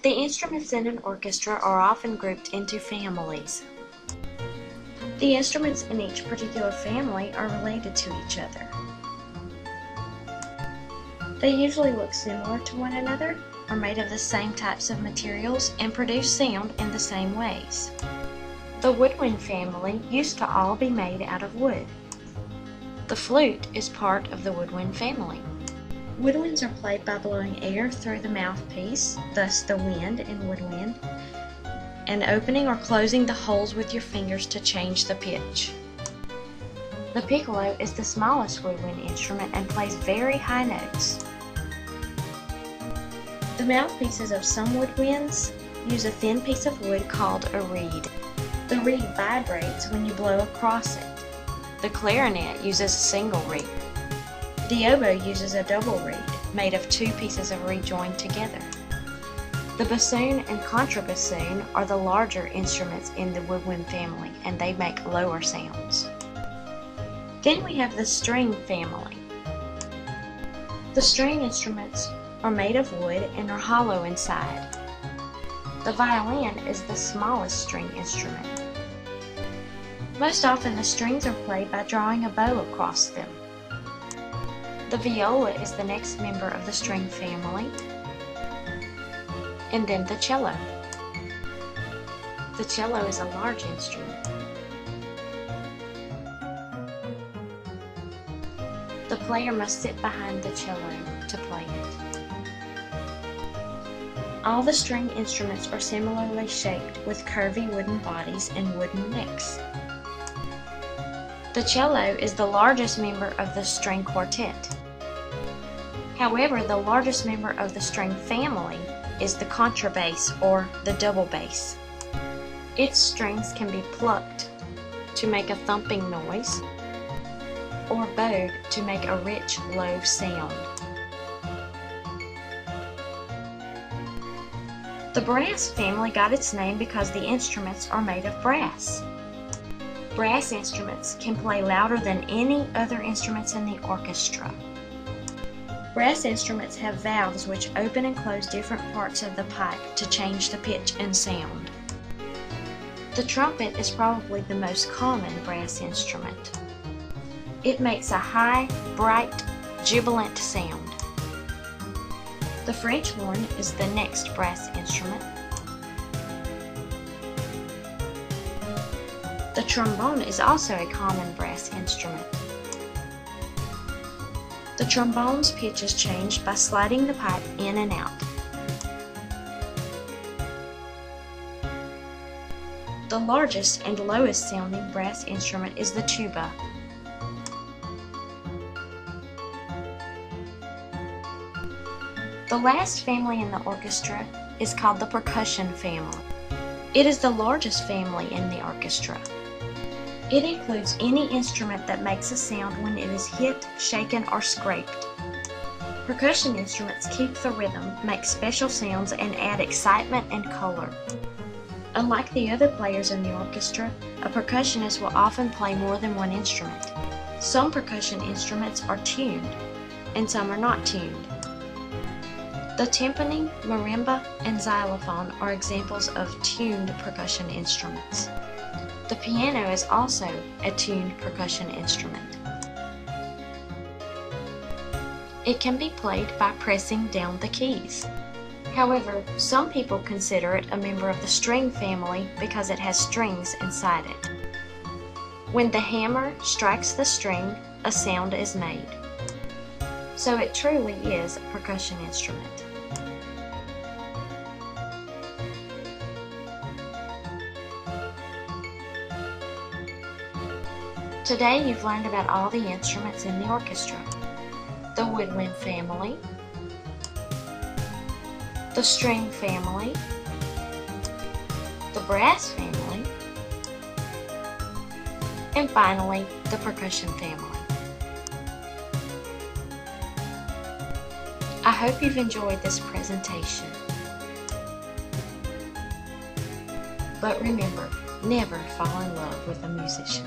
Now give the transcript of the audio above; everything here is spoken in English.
The instruments in an orchestra are often grouped into families. The instruments in each particular family are related to each other. They usually look similar to one another, are made of the same types of materials, and produce sound in the same ways. The woodwind family used to all be made out of wood. The flute is part of the woodwind family. Woodwinds are played by blowing air through the mouthpiece, thus the wind in woodwind, and opening or closing the holes with your fingers to change the pitch. The piccolo is the smallest woodwind instrument and plays very high notes. The mouthpieces of some woodwinds use a thin piece of wood called a reed. The reed vibrates when you blow across it. The clarinet uses a single reed. The oboe uses a double reed, made of two pieces of reed joined together. The bassoon and contrabassoon are the larger instruments in the woodwind family, and they make lower sounds. Then we have the string family. The string instruments are made of wood and are hollow inside. The violin is the smallest string instrument. Most often the strings are played by drawing a bow across them. The viola is the next member of the string family, and then the cello. The cello is a large instrument. The player must sit behind the cello to play it. All the string instruments are similarly shaped with curvy wooden bodies and wooden necks. The cello is the largest member of the string quartet. However, the largest member of the string family is the contrabass or the double bass. Its strings can be plucked to make a thumping noise or bowed to make a rich, low sound. The brass family got its name because the instruments are made of brass. Brass instruments can play louder than any other instruments in the orchestra. Brass instruments have valves which open and close different parts of the pipe to change the pitch and sound. The trumpet is probably the most common brass instrument. It makes a high, bright, jubilant sound. The French horn is the next brass instrument. The trombone is also a common brass instrument. The trombone's pitch is changed by sliding the pipe in and out. The largest and lowest sounding brass instrument is the tuba. The last family in the orchestra is called the percussion family. It is the largest family in the orchestra. It includes any instrument that makes a sound when it is hit, shaken, or scraped. Percussion instruments keep the rhythm, make special sounds, and add excitement and color. Unlike the other players in the orchestra, a percussionist will often play more than one instrument. Some percussion instruments are tuned, and some are not tuned. The timpani, marimba, and xylophone are examples of tuned percussion instruments. The piano is also a tuned percussion instrument. It can be played by pressing down the keys. However, some people consider it a member of the string family because it has strings inside it. When the hammer strikes the string, a sound is made. So it truly is a percussion instrument. Today you've learned about all the instruments in the orchestra. The woodwind family, the string family, the brass family, and finally the percussion family. I hope you've enjoyed this presentation. But remember, never fall in love with a musician.